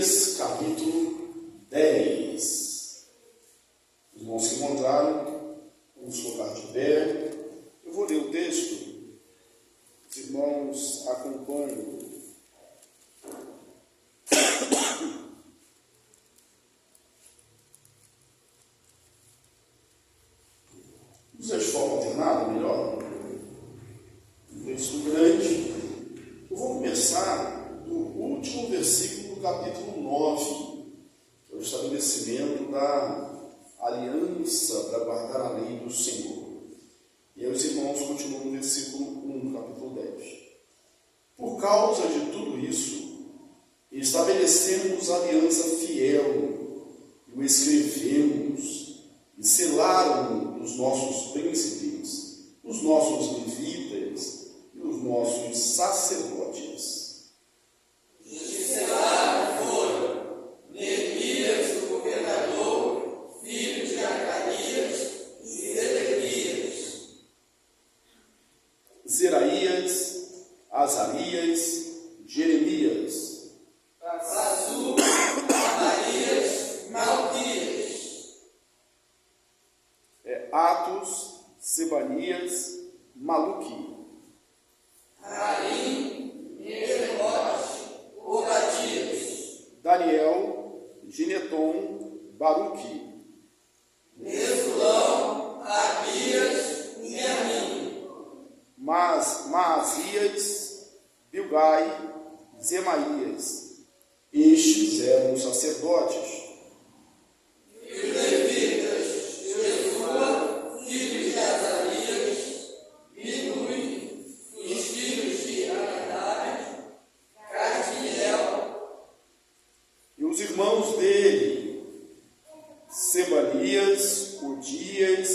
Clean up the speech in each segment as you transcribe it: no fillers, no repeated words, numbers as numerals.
Jeremias, capítulo 10. Os irmãos que encontraram, vamos colocar de pé. Eu vou ler o texto, os irmãos acompanham. Usa de forma alternada, melhor. Um texto grande. Eu vou começar do último versículo do capítulo 9, que é o estabelecimento da aliança para guardar a lei do Senhor. E aí os irmãos continuam no versículo 1 do capítulo 10. Por causa de tudo isso, estabelecemos aliança fiel, e o escrevemos, e selaram nos nossos príncipes, os nossos levitas e os nossos sacerdotes. Os que selaram foram Neemias, o governador, filho de Acarias, e Zedequias, Zeraías, Azarias, Jeremias, Azul, Amarias, Malquias, Atos, Sebanias, Maluque, Harim, Meremote, Obadias, Daniel, Gineton, Baruque, Mesulão, Abias, Miamim, Maasias, Bilgai, Zemaías. Estes eram os sacerdotes. e os levitas, Jesua, filho de Azarias, Binui, os filhos de Aminadab, Cadmiel, E os irmãos dele, Sebanias, Odias,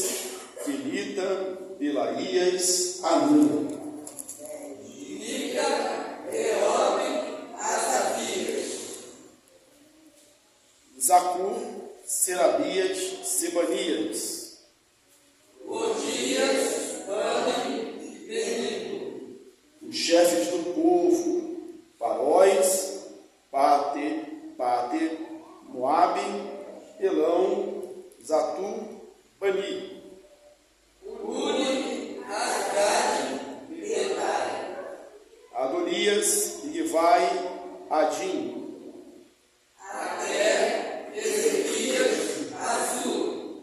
Quelita, Pelaías, Anã, Mica, Reobe, Asafias, Zacur, Serabias, Sebanias, Odias, Bani e Benito, os chefes do povo, Paróis, Pater, Moabe, Elão, Zatu, Bani, Uri, Asgade e Betai, Adonias, Rivai, Adim, Até, Ezequias, Azul,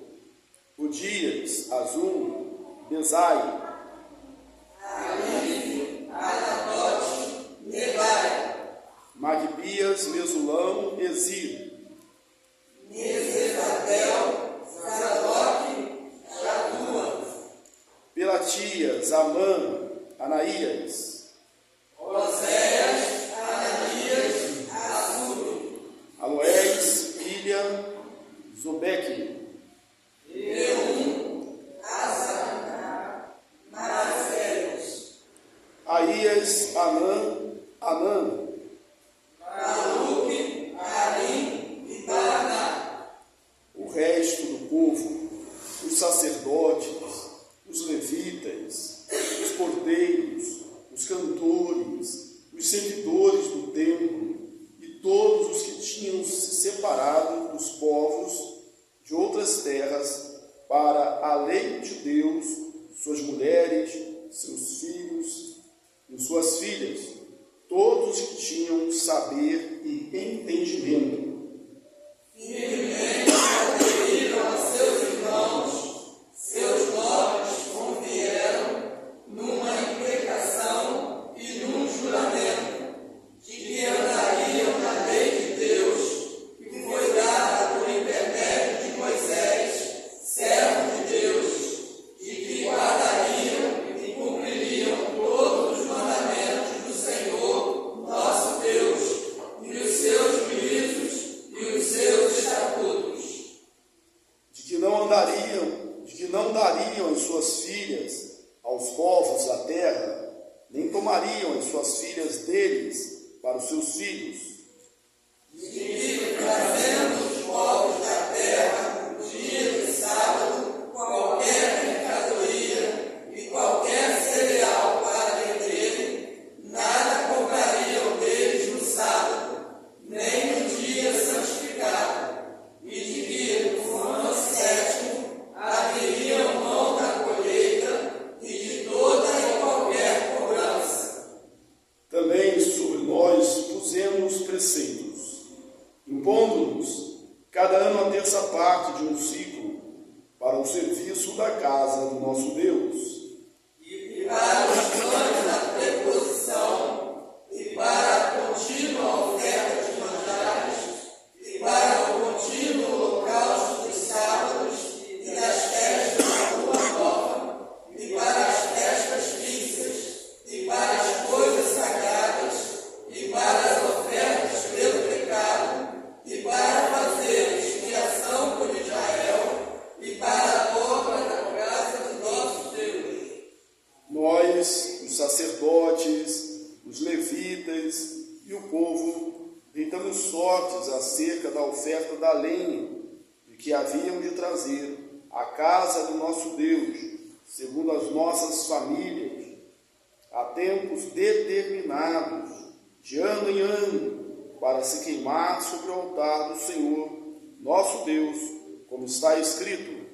Odias, Azum, Bezai, Alife, Anatote, Nebai, Magbias, Mesulão, Ezir, Mesesabel, Sadoc, Jatua, Pelatias, Amã, Anaías, Oséias, Ananias, Assur, Aloés, Pilha, Zobeque, Reum, Asa, Manassés, Aías, Anã, Baruque, Arim e Paraná, o resto do povo, os sacerdotes, os levitas, os porteiros, os cantores, os servidores do templo e todos os que tinham se separado dos povos de outras terras para a lei de Deus, suas mulheres, seus filhos e suas filhas, todos que tinham saber e entendimento. firmemente aderiram a seus irmãos, seus nobres convieram numa imprecação e num juramento de que andariam na lei de Deus, que foi dada por intermédio de Moisés, servo de Deus, de que guardariam e cumpririam todos os mandamentos do Senhor, nosso Deus, e os seus juízos e os seus estatutos. De que não dariam as suas filhas aos povos da terra, nem tomariam as suas filhas deles para os seus filhos, De que, trazendo os povos da terra no dia de sábado, qualquer mercadoria e qualquer cereal para venderem, nada comprariam deles no sábado, nem no dia preceitos, impondo-nos cada ano a terça parte de um ciclo para o serviço da casa do nosso Deus. E para os anos da preposição, e para a contínua oferta de manjares, e para o contínuo holocausto dos sábados e das festas da lua nova, e para as festas fixas, e para as coisas sagradas, e para as ofertas pelo pecado, e para fazer expiação por Israel, e para a obra da casa do nosso Deus. Nós, os sacerdotes, os levitas e o povo, deitamos sortes acerca da oferta da lenha, de que havíamos de trazer à casa do nosso Deus, segundo as nossas famílias, a tempos determinados, de ano em ano, para se queimar sobre o altar do Senhor, nosso Deus, como está escrito.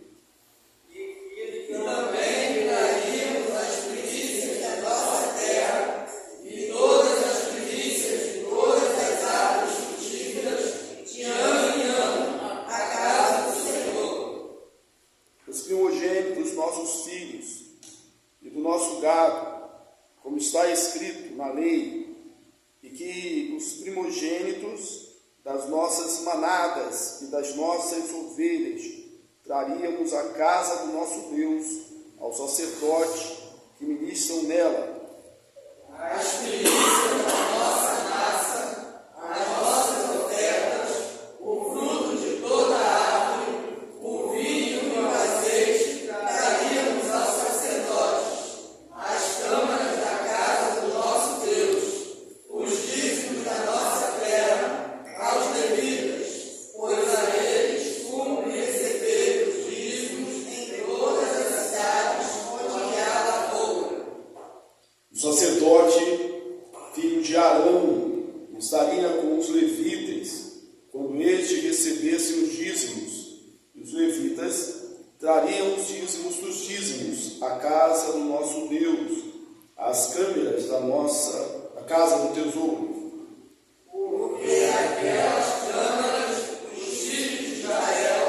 E também traríamos as primícias da nossa terra, e todas as primícias de todas as árvores frutíferas, de ano em ano, à casa do Senhor. Os primogênitos dos nossos filhos e do nosso gado, como está escrito na lei, e que os primogênitos das nossas manadas e das nossas ovelhas traríamos à casa do nosso Deus, ao sacerdote que ministram nela. As primícias da nossa raça, as nossas ofertas, o fruto de toda a árvore, o vinho e o azeite, traríamos aos sacerdotes, as câmaras da casa do nosso Deus, os dízimos da nossa terra, aos levitas, pois a eles cumpre receber os dízimos em todas as cidades onde há lavoura. O sacerdote, filho de Arão, estaria com os levitas, quando estes recebessem os dízimos, e os levitas trariam os dízimos dos dízimos à casa do nosso Deus, às câmeras da casa do tesouro. Porque aquelas câmaras, os filhos de Israel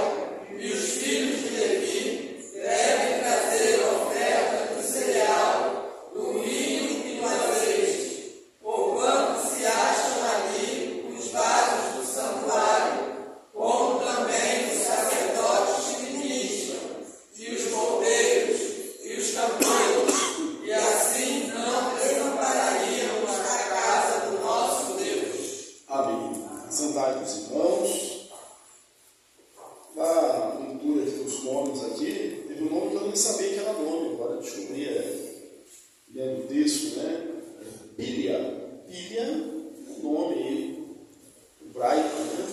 e os filhos de Levi devem trazer a oferta do cereal, do vinho e do azeite, porquanto se acham ali os vasos do santuário, como também os sacerdotes que ministram, e os cordeiros, e os campeiros, e assim não desampararíamos a casa do nosso Deus. Amém. Sentai os irmãos. Na leitura dos nomes aqui, teve um nome que eu nem sabia que era nome, agora descobri, lendo o texto, né? Pília. Pília é um nome hebraico, né?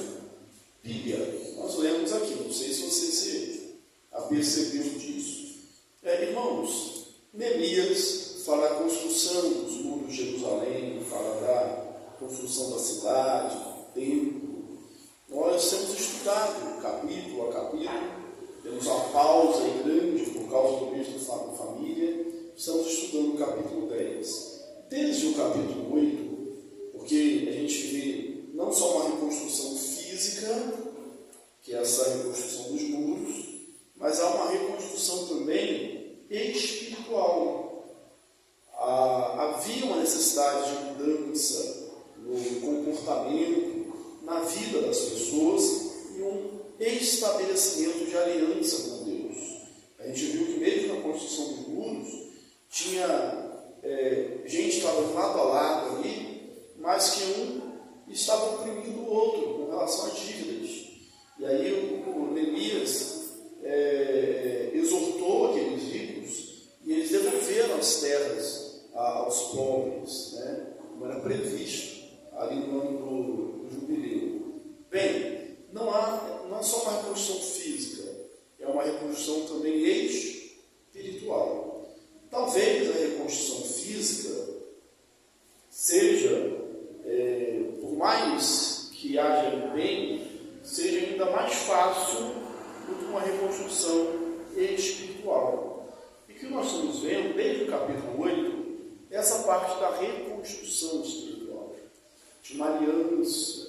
Pília. Nós lemos aqui, não sei se você se apercebeu disso. Irmãos, Neemias fala da construção dos muros de Jerusalém, fala da construção da cidade, do templo. Nós temos estudado capítulo a capítulo, temos uma pausa grande por causa do mês da família, estamos estudando o capítulo 10. Desde o capítulo 8, porque a gente vê não só uma reconstrução física, que é essa reconstrução dos muros, mas há uma reconstrução também espiritual. Havia uma necessidade de mudança no comportamento, na vida das pessoas e um estabelecimento de aliança com Deus. A gente viu que mesmo na construção dos muros, tinha gente que estava lado a lado ali, mas que um estava oprimindo o outro com relação às dívidas. E aí o Neemias exortou aqueles ricos e eles devolveram as terras aos pobres, né? Como era previsto ali no ano do jubileu. Bem, não é só uma reconstrução física, é uma reconstrução também espiritual. Talvez a reconstrução física seja, por mais que haja bem, seja ainda mais fácil do que uma reconstrução espiritual. E que nós estamos vendo, desde o capítulo 8, essa parte da reconstrução espiritual, de uma aliança,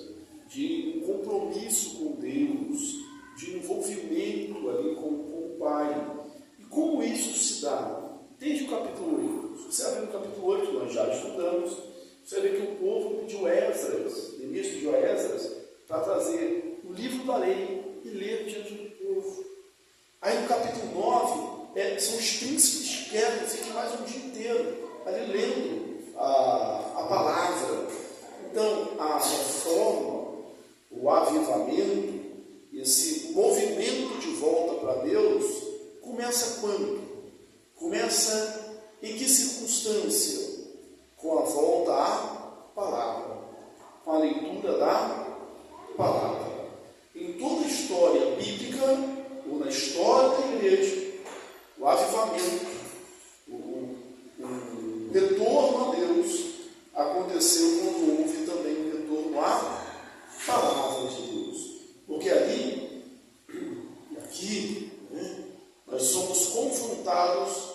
Então, a reforma, o avivamento, esse movimento de volta para Deus, começa quando? Começa em que circunstância? Com a volta à palavra, com a leitura da palavra. Em toda a história bíblica, ou na história da igreja, o avivamento, o retorno a Deus, aconteceu quando houve também o retorno à palavra de Deus. Porque ali e aqui, nós somos confrontados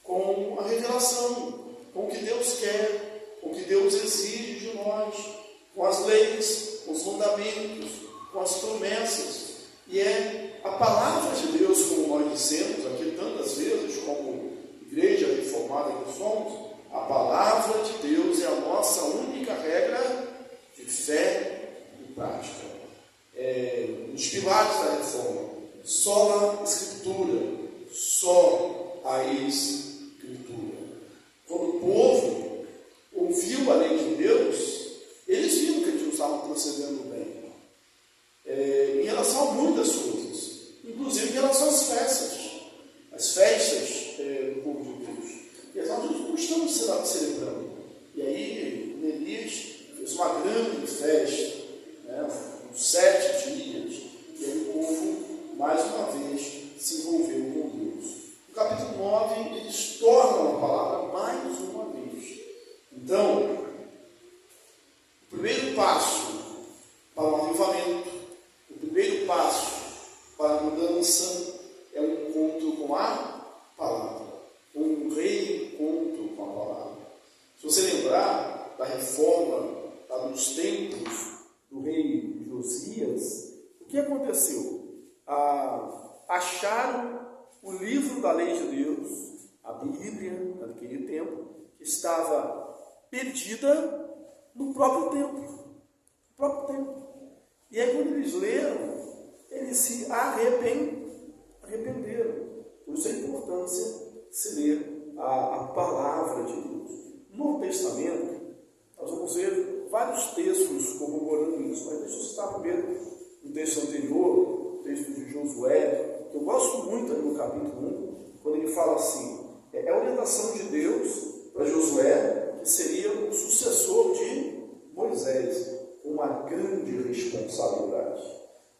com a revelação, com o que Deus quer, com o que Deus exige de nós, com as leis, com os mandamentos, com as promessas. E é a palavra de Deus, como nós dissemos aqui tantas vezes, como igreja reformada que somos, a palavra de Deus é a nossa única regra de fé e prática. Os pilares da reforma, só a Escritura, só a Escritura. Quando o povo ouviu a lei de Deus, eles viram que eles não estavam procedendo bem. Em relação a muitas coisas, inclusive em relação às festas. As festas do povo de Deus. E nós não estamos celebrando. E aí, Neemias fez uma grande festa, com 7 dias. E aí o povo, mais uma vez, se envolveu com Deus. No capítulo 9, eles tornam a palavra mais uma vez. Então, o primeiro passo para o avivamento, o primeiro passo para a mudança é um encontro com a palavra, um reencontro com a palavra. Se você lembrar da reforma dos tempos do rei Josias, o que aconteceu? Acharam o livro da lei de Deus, a Bíblia, naquele tempo, que estava perdida no próprio templo. E aí, quando eles leram, eles se arrependeram. Por isso a importância de se ler a palavra de Deus. No Novo Testamento, nós vamos ver vários textos corroborando isso, mas deixa eu citar primeiro um texto anterior, o texto de Josué, que eu gosto muito ali no capítulo 1, quando ele fala assim, é a orientação de Deus para Josué, que seria o sucessor de Moisés, com uma grande responsabilidade,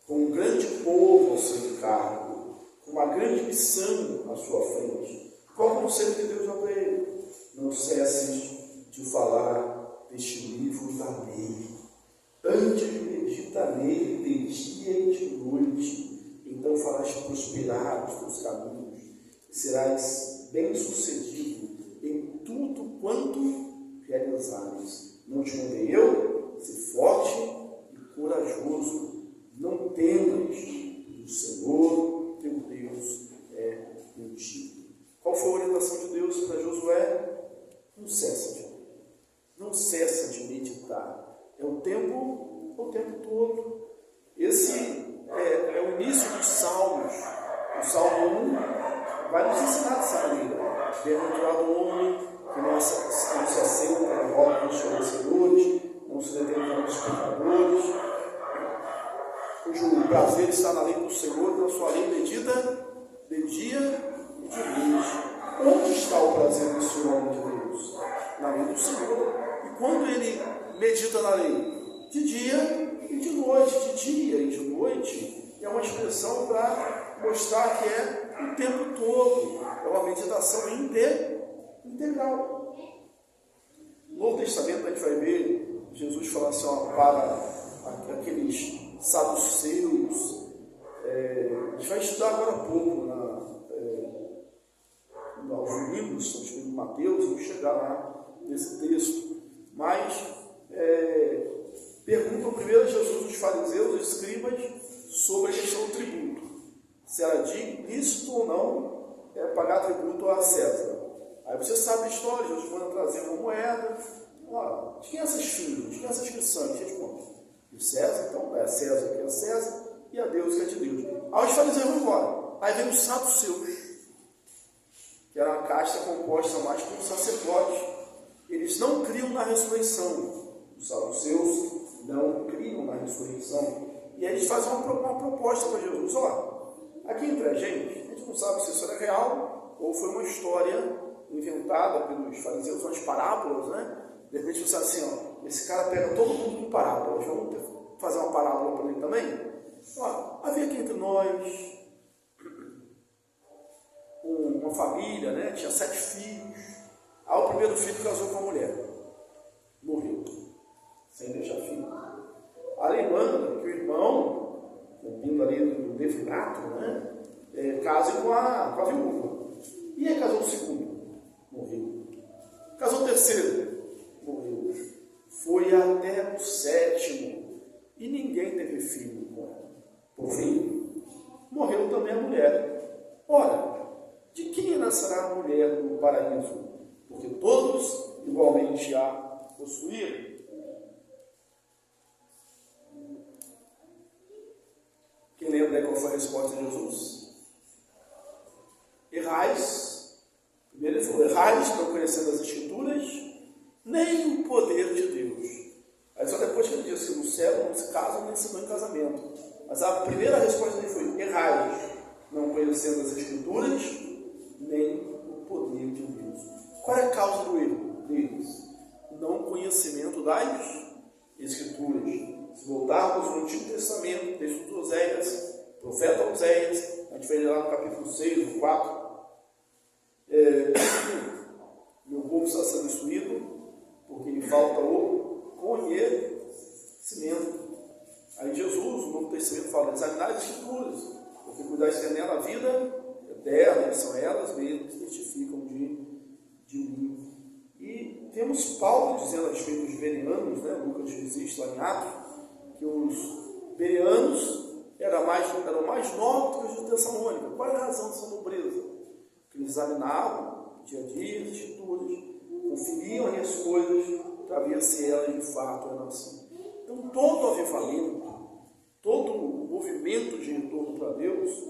com um grande povo ao seu encargo, com uma grande missão à sua frente. Qual o conselho que Deus dá para ele? Não cesses de falar deste livro da lei. Antes medita nele de dia e de noite, então farás prosperar os teus caminhos, e serás bem-sucedido em tudo quanto realizares. Não te mandei eu? Se forte e corajoso, não temas, o Senhor teu Deus é contigo. Qual foi a orientação de Deus para Josué? Não cessa de meditar. É o tempo todo. Esse é o início dos Salmos. O Salmo 1 vai nos ensinar dessa maneira. Bem-aventurado o homem que não se assenta na roda dos escarnecedores, não se detém com os pecadores, cujo prazer está na lei do Senhor, na sua lei medita de dia e de noite. Onde está o prazer desse homem de Deus? Na lei do Senhor. E quando ele medita na lei? De dia e de noite. De dia e de noite é uma expressão para mostrar que é o tempo todo. É uma meditação integral. No Novo Testamento a gente vai ver Jesus falar assim, para aqueles saduceus. A gente vai estudar agora há pouco aos domingos, estamos estudando Mateus, vamos chegar lá nesse texto. Mas perguntam primeiro a Jesus os fariseus, os escribas, sobre a questão do tributo. Se era lícito ou não pagar tributo a César. Aí você sabe a história, Jesus manda trazer uma moeda. De quem é essas firmas? De quem é essas inscrições? Responde. De César, então é César que é César e a Deus que é de Deus. Aí os fariseus vão embora. Aí vem os saduceus, que era uma casta composta mais por sacerdotes. Eles não criam na ressurreição. Os saduceus não criam na ressurreição. E aí eles fazem uma proposta para Jesus. Aqui entre a gente não sabe se isso era real ou foi uma história inventada pelos fariseus, umas parábolas, né? De repente você assim, esse cara pega todo mundo com parábolas, vamos fazer uma parábola para ele também? Havia aqui entre nós uma família, né? Tinha 7 filhos. Aí o primeiro filho casou com uma mulher, morreu, sem deixar filho. Aí manda que o irmão, vindo ali do levirato, né? Case com a viúva. E aí casou o segundo, morreu. Casou o terceiro, morreu. Foi até o 7º e ninguém teve filho com ela. Por fim, morreu também a mulher. Ora, de quem nascerá a mulher no paraíso? Porque todos igualmente a possuíram. Quem lembra qual foi a resposta de Jesus? Errais. Primeiro ele falou, errais, não conhecendo as Escrituras, nem o poder de Deus. Aí só depois que ele disse que no céu não se casam nem se dão em casamento. Mas a primeira resposta dele foi, errais, não conhecendo as Escrituras, nem o poder de Deus. Qual é a causa do erro deles? Não conhecimento das Escrituras. Se voltarmos no Antigo Testamento, texto de Oséias, profeta Oséias, a gente vai ler lá no capítulo 6, no 4, meu povo está sendo destruído porque lhe falta o conhecimento. Aí Jesus, no Novo Testamento, fala, examinar as Escrituras, porque cuidar de ter nela a vida eterna, e são elas mesmas que testificam de mim. E temos Paulo dizendo a respeito dos bereanos, né? Lucas diz isso lá em Atos, que os bereanos eram mais nobres que os de Tessalônica. Qual é a razão dessa nobreza? Que eles examinavam dia a dia as Escrituras, conferiam ali as coisas para ver se elas de fato eram assim. Então todo avivamento, todo o movimento de retorno para Deus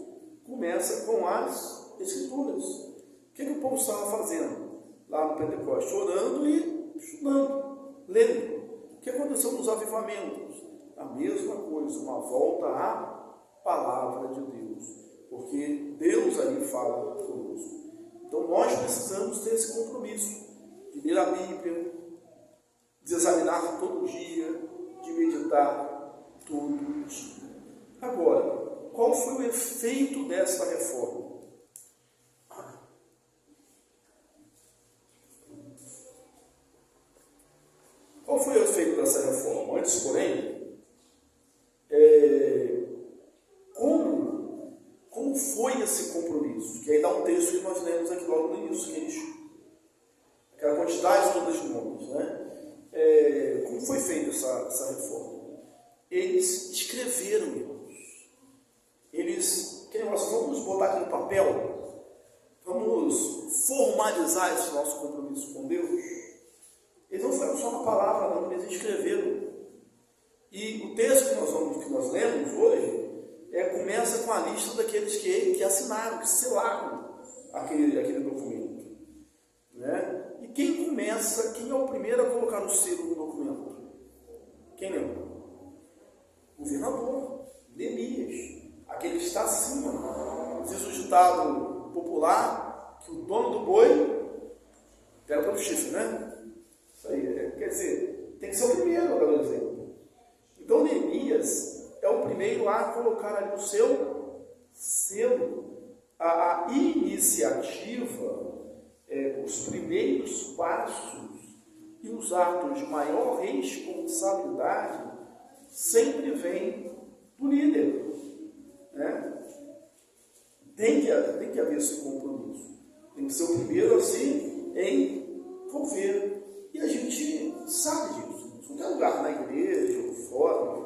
começa com as Escrituras. O que o povo estava fazendo lá no Pentecostes? Orando e estudando, lendo. O que aconteceu nos avivamentos? A mesma coisa, uma volta à palavra de Deus, porque Deus ali fala conosco. Então nós precisamos ter esse compromisso de ler a Bíblia, de examinar todo dia, de meditar todo dia. Agora, qual foi o efeito dessa reforma? Qual foi o efeito dessa reforma? Antes, porém, como foi esse compromisso? Que aí dá um texto que nós lemos aqui logo no início, aquela quantidade toda de nomes, né? Como foi feita essa reforma? Eles escreveram, irmãos. Vamos botar aqui no papel, vamos formalizar esse nosso compromisso com Deus. Eles não foram só uma palavra, não, eles escreveram. E o texto que nós lemos hoje começa com a lista daqueles que assinaram, que selaram aquele documento. Né? E quem é o primeiro a colocar o selo no documento? Quem lembra? O governador, Neemias, aquele que está acima. Diz o ditado popular que o dono do boi pega pelo chifre, né? Isso aí, quer dizer, tem que ser o primeiro a dar o exemplo. Então Neemias é o primeiro a colocar ali o seu selo, a iniciativa, os primeiros passos e os atos de maior responsabilidade sempre vêm do líder. Né? Tem que haver esse compromisso. Tem que ser o primeiro a se envolver. E a gente sabe disso. Em qualquer lugar, na igreja, ou fora,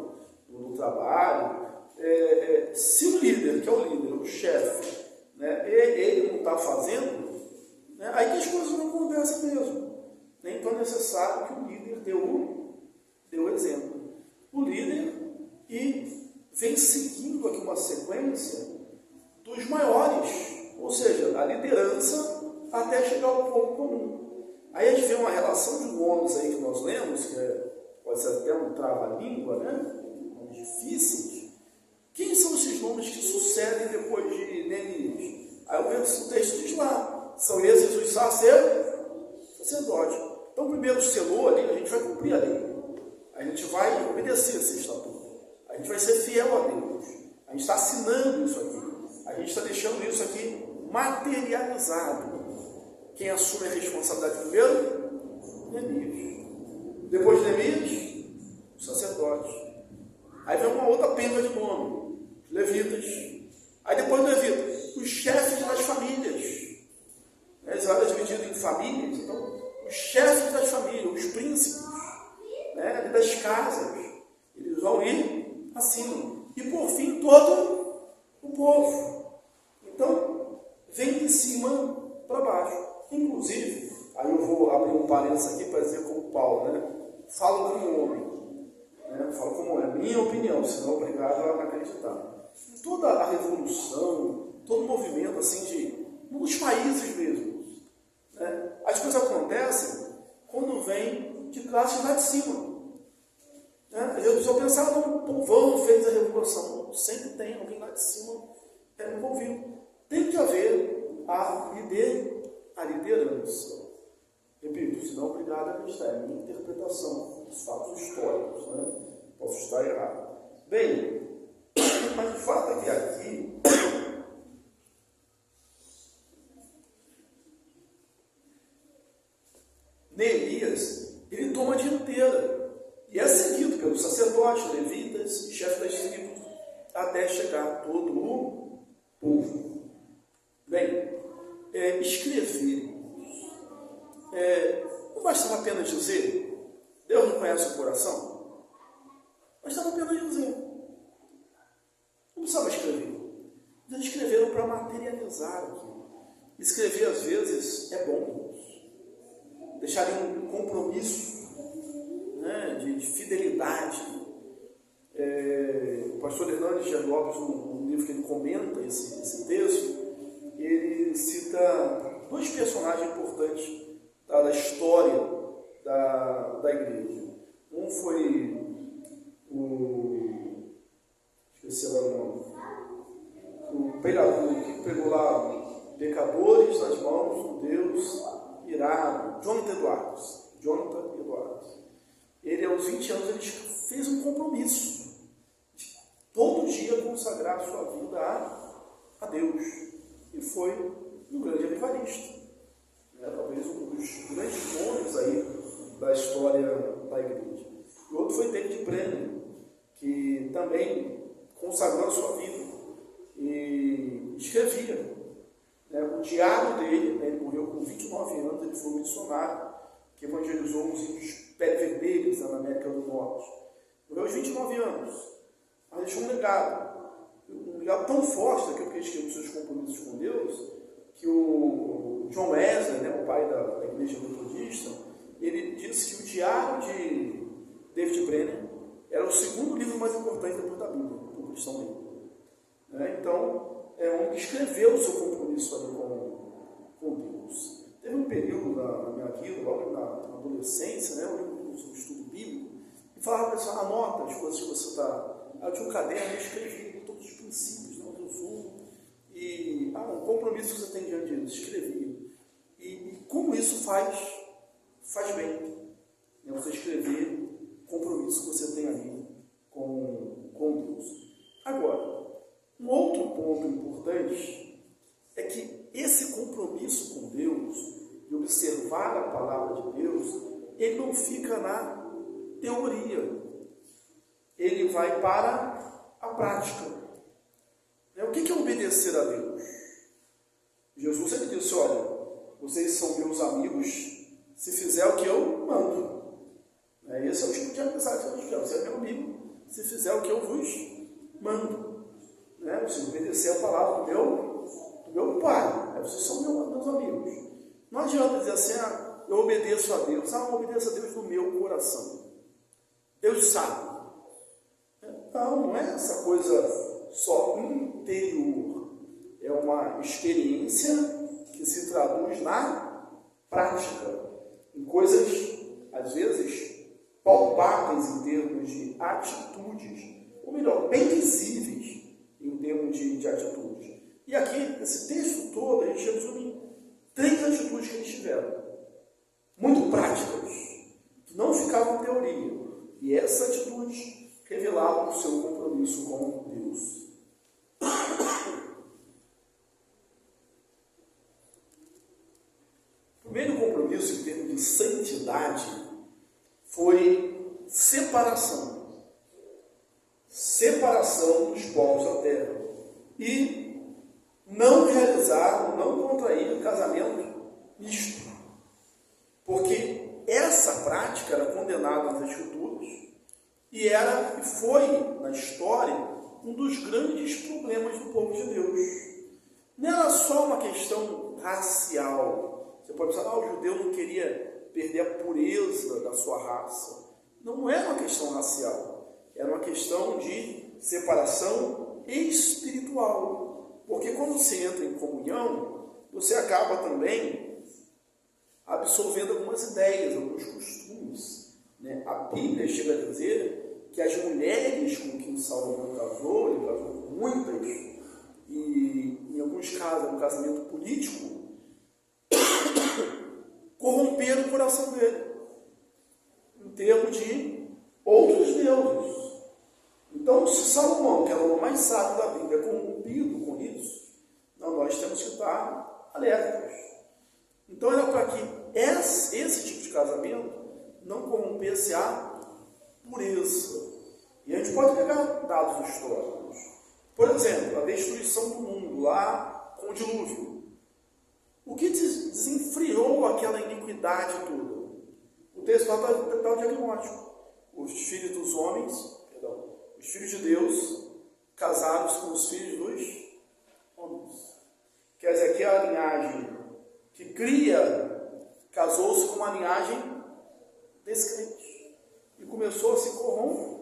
no trabalho, se o líder, que é o líder, o chefe, né, ele não está fazendo, né, aí que as coisas não acontecem mesmo. Então é necessário que o líder dê o exemplo. O líder vem seguindo aqui uma sequência dos maiores, ou seja, a liderança até chegar ao povo comum. Aí a gente vê uma relação de nomes aí que nós lemos, que é pode ser até um trava-língua, né? Nomes difíceis. Quem são esses nomes que sucedem depois de Neemias? Aí o texto diz lá, são esses os sacerdotes. Então, primeiro selou ali, a gente vai cumprir a lei. A gente vai obedecer esse estatuto. A gente vai ser fiel a Deus. A gente está assinando isso aqui. A gente está deixando isso aqui materializado. Quem assume a responsabilidade primeiro? Neemias. Depois de Neemias, os sacerdotes. Aí vem uma outra penca de nome, os levitas. Aí depois do levita, os chefes das famílias. Israel é dividido em famílias, então os chefes das famílias, os príncipes, né, das casas, eles vão ir acima. E por fim, todo o povo. Então, vem de cima para baixo. Inclusive, aí eu vou abrir um parênteses aqui para dizer como Paulo, né? Falo como homem, né? Falo como homem, é minha opinião, senão obrigado a acreditar. Toda a revolução, todo o movimento assim nos países mesmo, né? As coisas acontecem quando vem de classes lá de cima. Né? Às vezes eu pensava, o povão fez a revolução. Sempre tem alguém lá de cima envolvido. Tem que haver a liderança. Repito, senão obrigado a acreditar. É a minha interpretação dos fatos históricos. Né? Posso estar errado. Bem, mas o fato é que aqui Neemias, ele toma a dianteira. E é seguido pelos sacerdotes, levitas e chefes das tribos, até chegar todo o povo. Bem, escrever. Não bastava apenas dizer, Deus não conhece o coração? Bastava apenas dizer. Não precisava escrever. Eles escreveram para materializar aquilo. Escrever, às vezes, é bom. Deixar um compromisso, né, de fidelidade. O pastor Hernandes de Lopes, no livro que ele comenta esse texto, ele cita dois personagens importantes da história da igreja. Um foi esqueci agora o nome, o pregador que pegou lá pecadores nas mãos de Deus irado, Jonathan Edwards. Ele, aos 20 anos, ele fez um compromisso de todo dia consagrar sua vida a Deus. E foi um grande avivalista. Talvez um dos grandes nomes aí da história da igreja. E outro foi David Brenner, que também consagrou a sua vida e escrevia. O diário dele, ele morreu com 29 anos, ele foi um missionário que evangelizou os índios pele vermelhos na América do Norte. Morreu aos 29 anos, mas deixou um legado tão forte daquilo que ele escreveu seus compromissos com Deus, que o John Wesley, o pai da igreja metodista, ele disse que o diário de David Brenner era o segundo livro mais importante depois da Bíblia, para o cristão dele. Então, é um que escreveu o seu compromisso ali com Deus. Teve um período na minha vida, logo na adolescência, eu lembro sobre estudo bíblico, e falava para a pessoa, anota as coisas que você está... Eu tinha um caderno, eu escrevi todos os princípios, um resumo, e um compromisso que você tem diante de Deus, escrevi. E como isso faz bem. Você escrever o compromisso que você tem ali com Deus. Agora, um outro ponto importante é que esse compromisso com Deus, de observar a palavra de Deus, ele não fica na teoria, ele vai para a prática. O que é obedecer a Deus? Jesus ele disse, olha, vocês são meus amigos se fizer o que eu mando. Esse é o tipo de amizade que eu quero. Você é meu amigo se fizer o que eu vos mando. Você obedecer a palavra do meu pai. Vocês são meus amigos. Não adianta dizer assim, eu obedeço a Deus. Eu obedeço a Deus no meu coração. Deus sabe. Não é essa coisa só interior. É uma experiência que se traduz na prática. Em coisas, às vezes, palpáveis em termos de atitudes, ou melhor, bem visíveis em termos de atitudes. E aqui, nesse texto todo, a gente resume em 3 atitudes que eles tiveram, muito práticas, que não ficavam em teoria. E essa atitude revelava o seu compromisso com Deus. O primeiro compromisso em termos de santidade foi separação. Separação dos povos da terra. E não realizar, não contrair casamento misto. Porque essa prática era condenada nas Escrituras e foi, na história, um dos grandes problemas do povo de Deus. Não era só uma questão racial. Você pode pensar, o judeu não queria perder a pureza da sua raça. Não era uma questão racial. Era uma questão de separação espiritual. Porque quando você entra em comunhão, você acaba também absorvendo algumas ideias, alguns costumes. Né? A Bíblia chega a dizer que as mulheres com quem Salomão casou, ele casou com muitas, e em alguns casos, um casamento político, corromperam o coração dele, em termos de outros deuses. Então, se Salomão, que era o mais sábio da Bíblia, é corrompido com isso, nós temos que estar alertas. Então, era para que esse tipo de casamento não corrompesse a pureza. E a gente pode pegar dados históricos. Por exemplo, a destruição do mundo lá com o dilúvio. O que desenfreou aquela iniquidade toda? O texto lá está o diagnóstico. Os filhos dos homens, os filhos de Deus, casaram-se com os filhos dos homens. Quer dizer, que a linhagem que casou-se com uma linhagem descrente e começou a se corromper.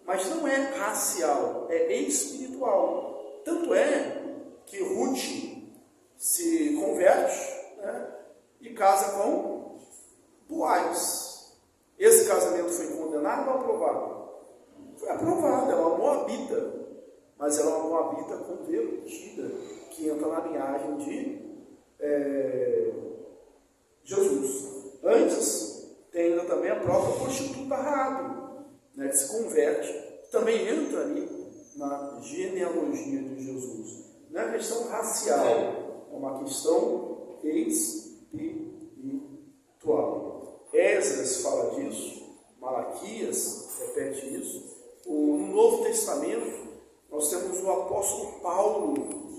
Mas não é racial, é espiritual. Tanto é que Ruth se converte, né, e casa com Boaz. Esse casamento foi condenado ou aprovado? Foi aprovado, ela é uma moabita, mas ela é uma moabita convertida, que entra na linhagem de Jesus. Antes, tem ainda também a própria prostituta Raabe, né, que se converte, também entra ali na genealogia de Jesus. Não é uma questão racial, é uma questão espiritual. Esdras fala disso, Malaquias repete isso. No Novo Testamento, nós temos o apóstolo Paulo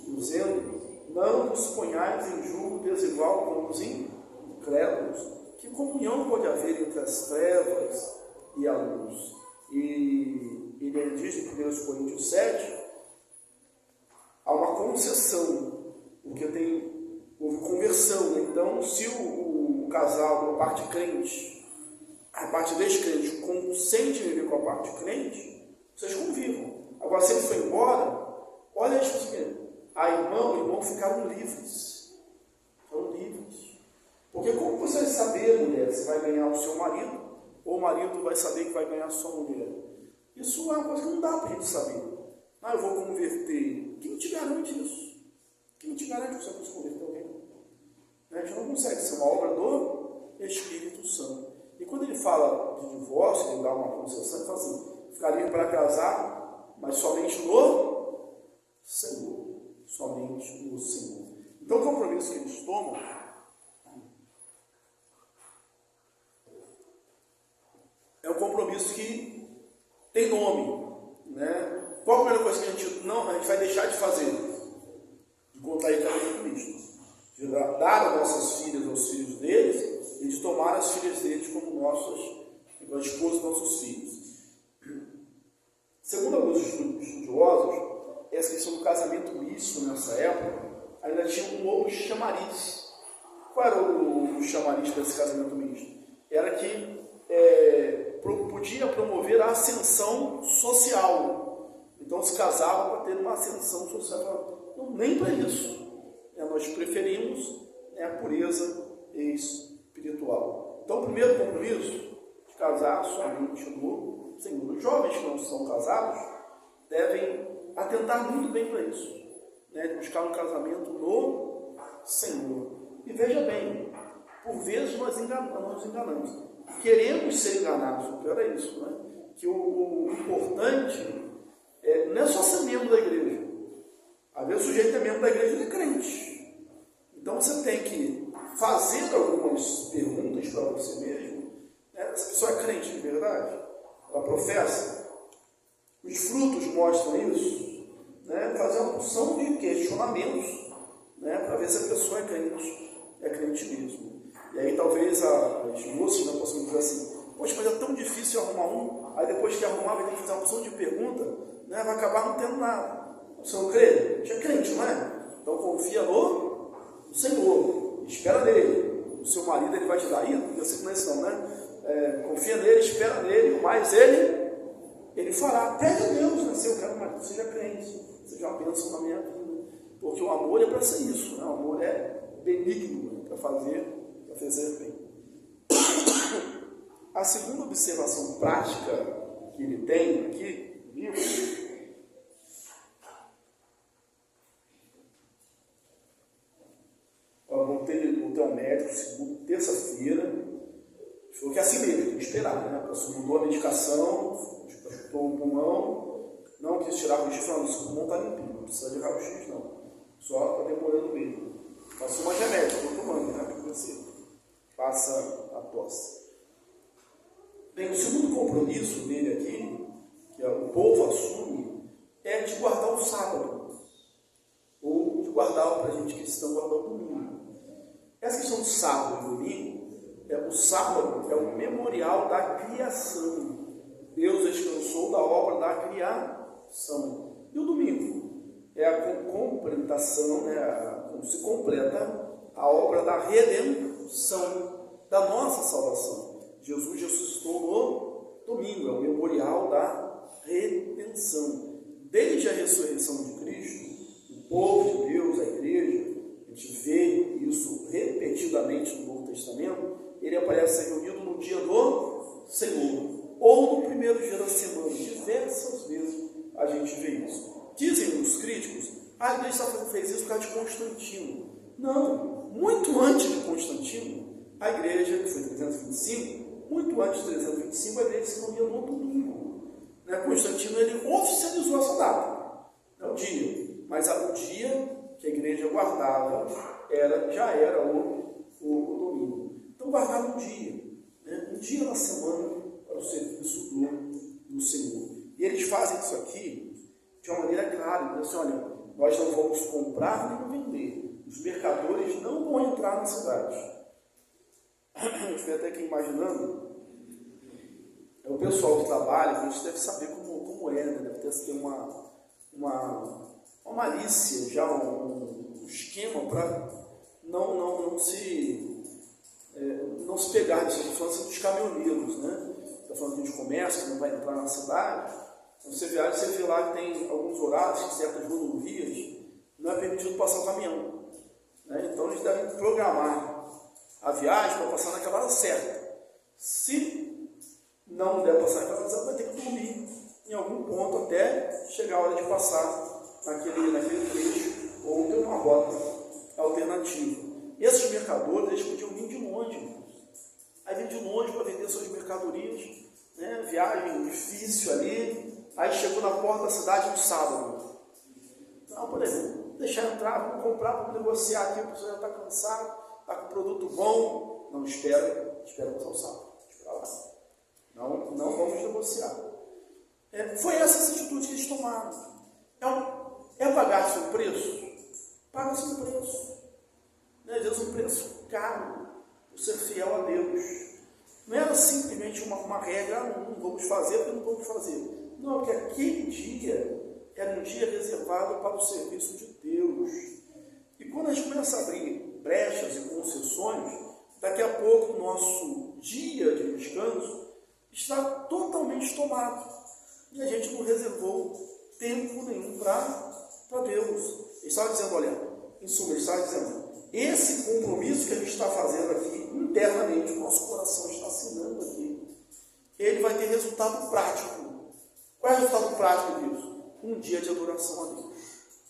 dizendo: não vos ponhais em julgo desigual com os incrédulos. Que comunhão pode haver entre as trevas e a luz? E ele diz em 1 Coríntios 7, há uma concessão, porque houve conversão. Então, se o casal, a parte crente, a parte descrente, consente viver com a parte crente, vocês convivam. Agora, se ele foi embora, olha as coisas. A irmã e o irmão ficaram livres. Foram livres. Porque como você vai saber, mulher, se vai ganhar o seu marido, ou o marido vai saber que vai ganhar a sua mulher? Isso é uma coisa que não dá para a gente saber. Eu vou converter. Quem te garante isso? Quem te garante que você vai se converter alguém? A gente não consegue, ser uma obra do Espírito Santo. E quando ele fala de divórcio, ele dá uma concessão, ele fala assim: ficaria para casar, mas somente no Senhor. Somente no Senhor. Então, o compromisso que eles tomam é um compromisso que tem nome, né? Qual a primeira coisa que a gente vai deixar de fazer? De contrair casamento misto. De dar as nossas filhas aos filhos deles e de tomar as filhas deles como as esposas dos nossos filhos. Segundo alguns estudiosos, essa questão do casamento misto nessa época ainda tinha um outro chamariz. Qual era o chamariz para esse casamento misto? Era que podia promover a ascensão social. Então se casava para ter uma ascensão social. Não, nem para isso. Nós preferimos a pureza espiritual. Então o primeiro compromisso casar somente no Senhor. Os jovens que não são casados devem atentar muito bem para isso, né? De buscar um casamento no Senhor. E veja bem, por vezes nós nos enganamos. Queremos ser enganados, o pior é isso, né? Que o importante não é só ser membro da igreja. Às vezes o sujeito é membro da igreja e é crente. Então você tem que fazer algumas perguntas para você mesmo. Essa pessoa é crente de verdade? Ela professa? Os frutos mostram isso, né? Fazer uma porção de questionamentos, né? Para ver se a pessoa é crente mesmo. E aí talvez as moças não possam dizer assim: poxa, mas é tão difícil arrumar um, aí depois que arrumar vai ter que fazer uma porção de pergunta, né? Vai acabar não tendo nada. Você não crê? Já é crente, não é? Então confia no Senhor, espera nele. O seu marido ele vai te dar isso, você não conhece não, né? Confia nele, espera nele, mas ele fará. Pede a Deus, né? Se eu quero que marido seja crente, seja uma bênção na minha vida. Porque o amor é para ser isso, né? O amor é benigno, né? Para fazer bem. A segunda observação prática que ele tem aqui no livro voltei ao médico terça-feira, falou que é assim mesmo, tem que esperar, né? A pessoa mudou a medicação, escutou o pulmão, não quis tirar o raio-x, falando, o pulmão está limpinho, não precisa de raio-x não, só está demorando mesmo. Passou mais remédio, estou tomando, né? Para você passa a tosse. Bem, o segundo compromisso dele aqui, que o povo assume, é de guardar o sábado, ou de guardar, para a gente cristão, guardar o domingo. Essa questão do sábado e domingo, o sábado é o memorial da criação. Deus descansou da obra da criação. E o domingo é a completação, né, como se completa a obra da redenção, da nossa salvação. Jesus ressuscitou no domingo, é o memorial da redenção. Desde a ressurreição de Cristo, o povo de Deus, a igreja, a gente vê isso repetidamente no Novo Testamento, ele aparece reunido no dia do Senhor, ou no primeiro dia da semana. Diversas vezes a gente vê isso. Dizem os críticos, a igreja fez isso por causa de Constantino. Não, muito antes de Constantino, a igreja, que foi 325, muito antes de 325, a igreja se reunia no domingo. Constantino ele oficializou essa data, o dia, mas o dia que a igreja guardava já era o domingo. Então guardava um dia na semana para o serviço do Senhor. E eles fazem isso aqui de uma maneira clara, dizem assim: olha, nós não vamos comprar nem vender, os mercadores não vão entrar na cidade. Eu fiquei até aqui imaginando, o pessoal que trabalha, a gente deve saber como é, né? Deve ter uma malícia, já um esquema para não se pegar nisso. Estou falando dos caminhoneiros, né? Está falando de comércio que não vai entrar na cidade. Quando você viaja, você vê lá que tem alguns horários, que certas rodovias não é permitido passar o caminhão, né? Então eles devem programar a viagem para passar naquela hora certa. Se não der passar naquela hora certa, vai ter que dormir em algum ponto até chegar a hora de passar naquele trecho, ou ter uma rota alternativa. Esses mercadores, eles podiam vir de longe. Aí vem de longe para vender suas mercadorias, né? Viagem difícil ali, aí chegou na porta da cidade no sábado. Não, por exemplo, deixar entrar, vamos comprar, vamos negociar aqui, a pessoa já está cansada, está com produto bom. Não, espera passar o sábado, espera lá. Não vamos negociar. Foi essa atitude que eles tomaram. É pagar seu preço? Paga seu preço. Às vezes um preço caro por ser fiel a Deus. Não era simplesmente uma regra, não vamos fazer porque não vamos fazer. Não, porque aquele dia era um dia reservado para o serviço de Deus. E quando a gente começa a abrir brechas e concessões, daqui a pouco o nosso dia de descanso está totalmente tomado. E a gente não reservou tempo nenhum para Deus. Ele estava dizendo, olha, em suma, ele estava dizendo, esse compromisso que a gente está fazendo aqui, internamente, o nosso coração está assinando aqui. ele vai ter resultado prático. Qual é o resultado prático disso? Um dia de adoração a Deus.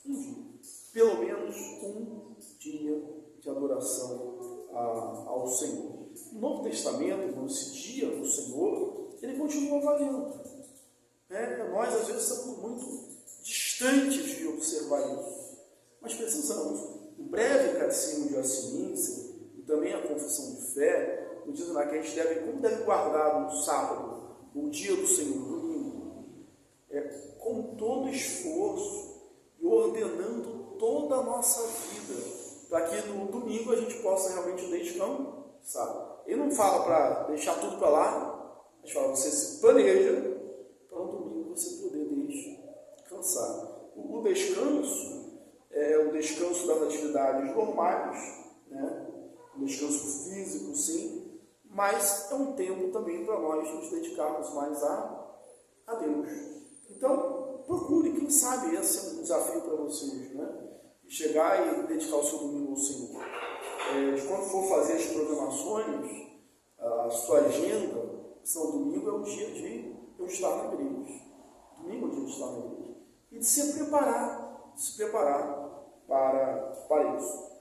Um dia. Pelo menos um dia de adoração ao Senhor. No Novo Testamento, esse dia do Senhor, ele continua valendo. Nós, às vezes, estamos muito distantes de observar isso. Mas precisamos. O breve catecismo de Westminster e também a confissão de fé nos dizem lá que a gente como deve guardar no sábado, o dia do Senhor, o domingo, com todo esforço e ordenando toda a nossa vida, para que no domingo a gente possa realmente descansar. Ele não fala para deixar tudo para lá, mas fala, você se planeja para no domingo você poder descansar. O descanso é o descanso das atividades normais, um descanso físico, sim, mas é um tempo também para nós nos dedicarmos mais a Deus. Então, procure, quem sabe esse é um desafio para vocês, chegar e dedicar o seu domingo ao Senhor. Quando for fazer as programações, a sua agenda, São Domingo é o dia de eu estar na igreja. Domingo é o dia de estar na igreja. E de se preparar para isso.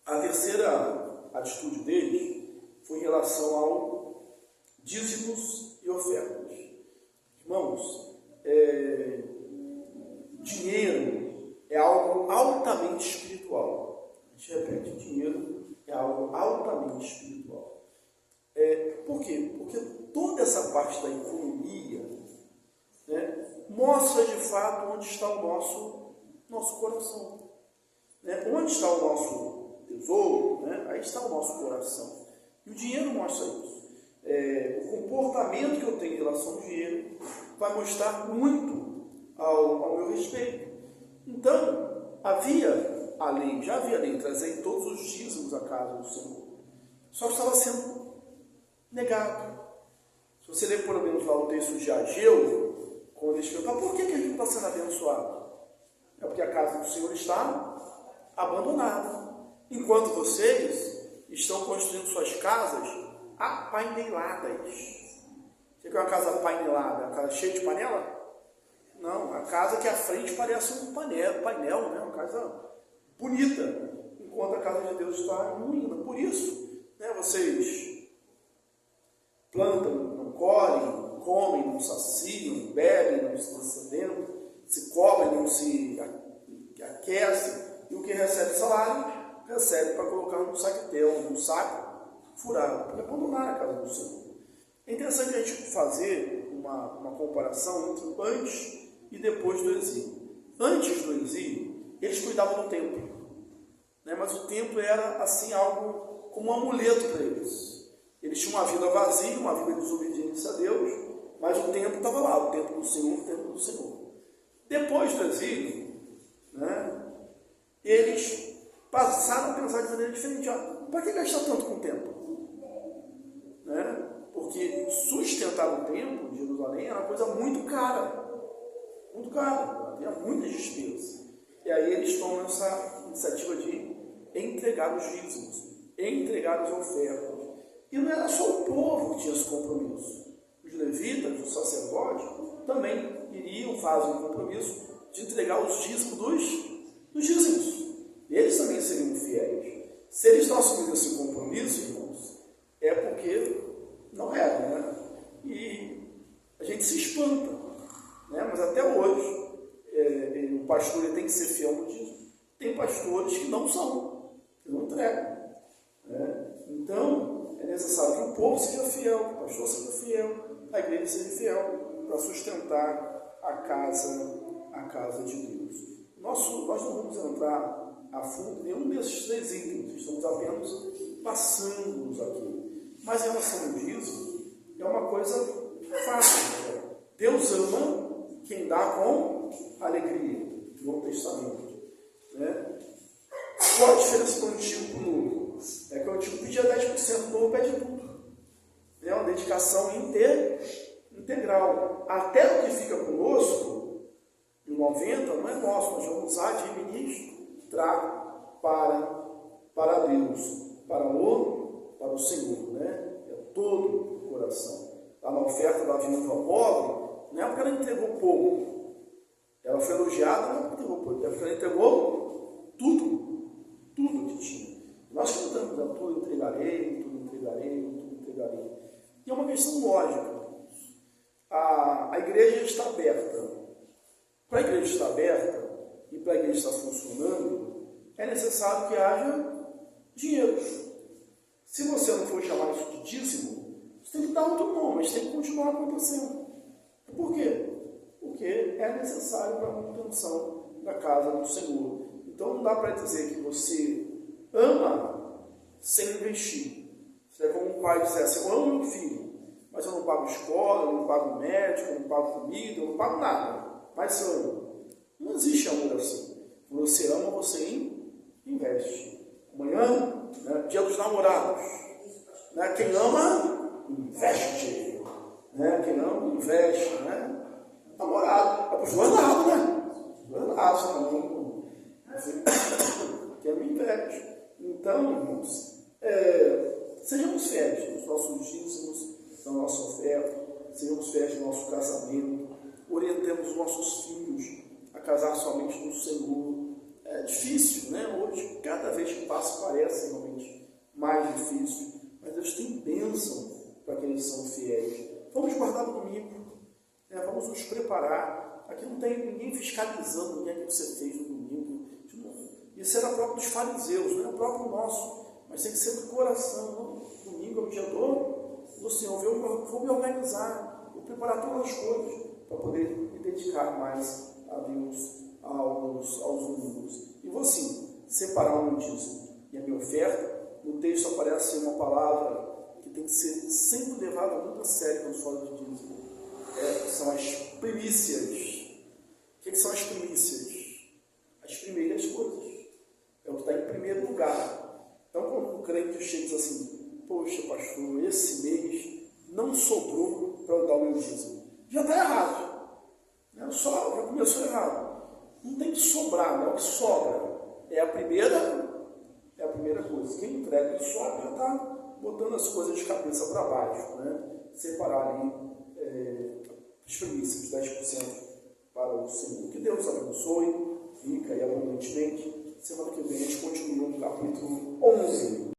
A terceira atitude deles foi em relação ao dízimos e ofertas. Irmãos, dinheiro é algo altamente espiritual. A gente repete, dinheiro é algo altamente espiritual. Por quê? Porque toda essa parte da economia mostra de fato onde está o nosso coração. Onde está o nosso tesouro, aí está o nosso coração. E o dinheiro mostra isso. O comportamento que eu tenho em relação ao dinheiro vai mostrar muito ao meu respeito. Então, já havia lei, trazer todos os dízimos à casa do Senhor. Só que estava sendo negado. Se você ler pelo menos lá o texto de Ageu, quando eles perguntam, por que a gente não está sendo abençoado? É porque a casa do Senhor está abandonada. Enquanto vocês estão construindo suas casas apaineladas. Você quer uma casa apainelada? Uma casa cheia de panela? Não, a casa que à frente parece um painel, uma casa bonita, enquanto a casa de Deus está em ruína. Por isso, vocês plantam, não colhem, comem, não saciam, bebem, não se sedentam, se cobrem, não se aquecem, e o que recebe salário, recebe para colocar num saquetel, num saco furado, para abandonar a casa do Senhor. É interessante a gente fazer uma comparação entre antes e depois do exílio. Antes do exílio, eles cuidavam do templo, mas o templo era assim algo como um amuleto para eles. Eles tinham uma vida vazia, uma vida de desobediência a Deus, mas o templo estava lá, o templo do Senhor, o templo do Senhor. Depois do exílio, eles passaram a pensar de maneira diferente. Para que gastar tanto com o templo? Porque sustentar o templo de Jerusalém era uma coisa muito cara. Muito cara, havia muitas despesas. E aí eles tomam essa iniciativa de entregar os dízimos, entregar as ofertas. E não era só o povo que tinha esse compromisso. Os levitas, os sacerdotes, também fazem um compromisso de entregar os dízimos dos dízimos. Eles também seriam fiéis. Se eles estão assumindo esse compromisso, irmãos, é porque não era, E a gente se espanta, Mas até hoje, o pastor ele tem que ser fiel no dízimo. Tem pastores que não são, que não entregam. Então, é necessário que o povo seja fiel, que o pastor seja fiel, a igreja seja fiel, para sustentar a casa de Deus. Nós não vamos entrar a fundo em nenhum desses três itens, estamos apenas passando-os aqui. Mas em relação ao dízimo, é uma coisa fácil. Deus ama quem dá com alegria, no Novo Testamento. Qual a diferença do Antigo para o Novo? É que o Antigo pedia 10%, o Novo pede tudo. É uma dedicação integral. Até o que fica conosco, no 90%, não é nosso, nós vamos administrar para para Deus, para o Senhor, né? É todo o coração. Lá na oferta da viúva pobre, não é porque ela entregou pouco. Ela foi elogiada, não é porque entregou pouco, é porque ela entregou tudo que tinha. Nós cantamos, tudo entregarei, tudo entregarei, tudo entregarei. E é uma questão lógica. A igreja está aberta. Para a igreja estar aberta e para a igreja estar funcionando, é necessário que haja dinheiro. Se você não for chamar isso de dízimo, você tem que dar outro nome, mas tem que continuar acontecendo. Por quê? Porque é necessário para a manutenção da casa do Senhor. Então não dá para dizer que você ama sem investir. Se é como um pai dissesse, eu amo meu filho, mas eu não pago escola, eu não pago médico, eu não pago comida, eu não pago nada. Mas eu amo. Não existe amor assim. Quando você ama, você investe. Amanhã, né, dia dos namorados. Né, quem ama, investe. Né, quem ama, investe. Né? Namorado. É para os dois lados, né? Os dois lados. Quem me investe. Então, irmãos, sejamos fiéis nos nossos dízimos, na nossa oferta, sejamos fiéis no nosso casamento, orientemos os nossos filhos a casar somente no Senhor. É difícil, né? Hoje, cada vez que passa, parece realmente mais difícil, mas Deus tem bênção para aqueles que são fiéis. Vamos guardar o domingo, né? Vamos nos preparar. Aqui não tem ninguém fiscalizando o que você fez no domingo. Isso era próprio dos fariseus, não é próprio nosso, mas tem que ser do coração. Não? Domingo é o dia do Senhor. Vou me organizar, vou preparar todas as coisas para poder me dedicar mais a Deus aos domingos. E vou sim separar o meu dízimo e a minha oferta. No texto aparece uma palavra que tem que ser sempre levada muito a sério quando se fala de dízimo. São as primícias. O que são as primícias? As primeiras coisas. É o que está em primeiro lugar. Então, quando o crente chega e diz assim, poxa, pastor, esse mês não sobrou para eu dar o meu dízimo. Já está errado. Já começou errado. Não tem que sobrar, não é o que sobra. É a primeira coisa. Quem entrega e sobra já está botando as coisas de cabeça para baixo. Né? Separar ali as primícias, 10% para o Senhor. Que Deus abençoe, rica e abundantemente. Semana que vem a gente continua no capítulo 11.